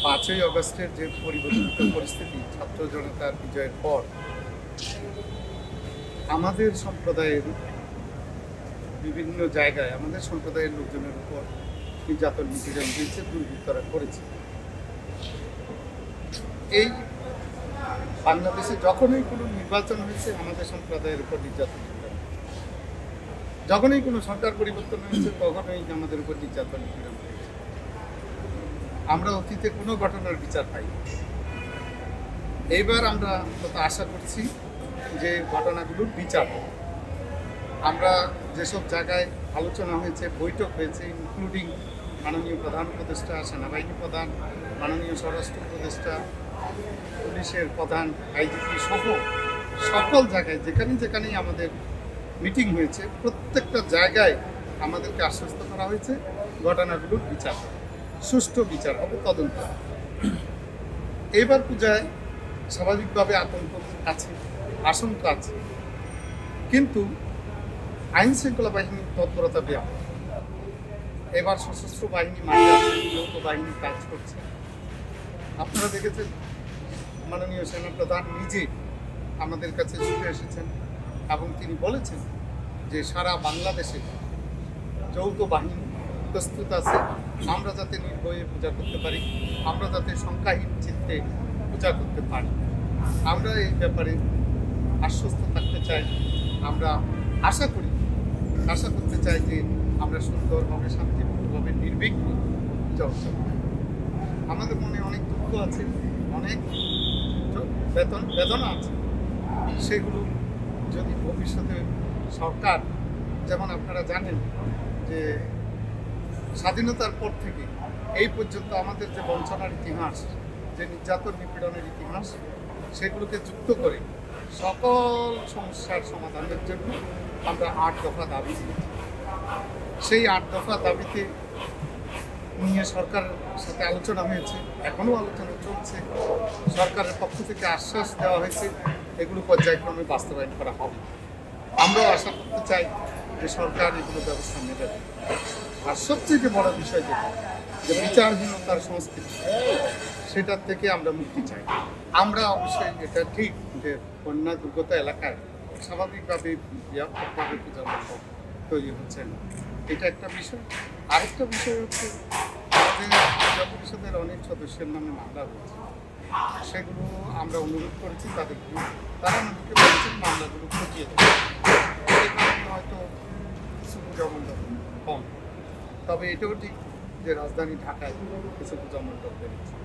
5ই অগস্টের যে পরিবর্তিত পরিস্থিতি, ছাত্র জনতার বিজয়ের পর আমাদের সম্প্রদায়ের বিভিন্ন জায়গায় আমাদের সম্প্রদায়ের লোকজনের উপর নির্যাতন নিপীড়ন হয়েছে, দুর্বৃত্তরা করেছে। এই বাংলাদেশে যখনই কোনো নির্বাচন হয়েছে আমাদের সম্প্রদায়ের উপর নির্যাতন নিপীড়ন, যখনই কোনো সরকার পরিবর্তন হয়েছে তখনই আমাদের উপর নির্যাতন নিপীড়ন হয়েছে। আমরা অতীতে কোনো ঘটনার বিচার পাই। এইবার আমরা আশা করছি যে ঘটনাগুলোর বিচার হবে। আমরা যেসব জায়গায় আলোচনা হয়েছে, বৈঠক হয়েছে, ইনক্লুডিং মাননীয় প্রধান উপদেষ্টা, সেনাবাহিনী প্রধান, মাননীয় স্বরাষ্ট্র উপদেষ্টা, পুলিশের প্রধান, আইজিপি সহ সকল জায়গায় যেখানে যেখানেই আমাদের মিটিং হয়েছে প্রত্যেকটা জায়গায় আমাদেরকে আশ্বস্ত করা হয়েছে ঘটনাগুলোর বিচার হবে, সুষ্ঠু বিচার হবে, তদন্ত হবে। এবার পূজায় স্বাভাবিকভাবে আতঙ্ক আছে, আশঙ্কা আছে, কিন্তু আইন শৃঙ্খলা বাহিনীর তৎপরতা ব্যাপক। এবার সশস্ত্র বাহিনী মাঠে আছে, যৌথ বাহিনী কাজ করছে। আপনারা দেখেছেন মাননীয় সেনাপ্রধান নিজে আমাদের কাছে ছুটে এসেছেন এবং তিনি বলেছেন যে সারা বাংলাদেশে যৌথ বাহিনী প্রস্তুত আছে, আমরা যাতে নির্ভয়ে পূজা করতে পারি, আমরা যাতে সংখ্যাহীন চিত্তে পূজা করতে পারি। আমরা এই ব্যাপারে আশ্বস্ত থাকতে চাই। আমরা আশা করতে চাই যে আমরা সুন্দরভাবে, শান্তিপূর্ণভাবে, নির্বিঘ্নে পূজা উৎসব করি। আমাদের মনে অনেক দুঃখ আছে, অনেক বেদনা আছে, সেগুলো যদি ভবিষ্যতে সরকার, যেমন আপনারা জানেন যে স্বাধীনতার পর থেকে এই পর্যন্ত আমাদের যে বঞ্চনার ইতিহাস, যে নির্যাতন নিপীড়নের ইতিহাস, সেগুলোকে যুক্ত করে সকল সমস্যার সমাধানের জন্য আমরা 8 দফা দাবি দিয়েছি। সেই 8 দফা দাবিতে নিয়ে সরকারের সাথে আলোচনা হয়েছে, এখনও আলোচনা চলছে। সরকারের পক্ষ থেকে আশ্বাস দেওয়া হয়েছে এগুলো পর্যায়ক্রমে বাস্তবায়ন করা হবে। আমরাও আশা করতে চাই যে সরকার এগুলো ব্যবস্থা নেবে। আর সবচেয়ে বড় বিষয় যেটা, যে বিচারহীনতার সংস্কৃতি, সেটার থেকে আমরা মুক্তি চাই। আমরা অবশ্যই এটা ঠিক যে বন্যা দুর্গত এলাকায় স্বাভাবিকভাবে ব্যাপকভাবে পূজা মণ্ডপ তৈরি হচ্ছে না, এটা একটা বিষয়। আরেকটা বিষয় হচ্ছে আমাদের পূজা পরিষদের অনেক সদস্যের নামে মামলা হয়েছে, সেগুলো আমরা অনুরোধ করেছি তাদেরকে, তারা আমাদেরকে বলেছেন মামলাগুলো খতিয়ে দেবে। এই কারণে হয়তো কিছু পূজা মণ্ডপ কম, তবে এটাও ঠিক যে রাজধানী ঢাকায় কিছু পূজা মণ্ডপ বেড়েছে।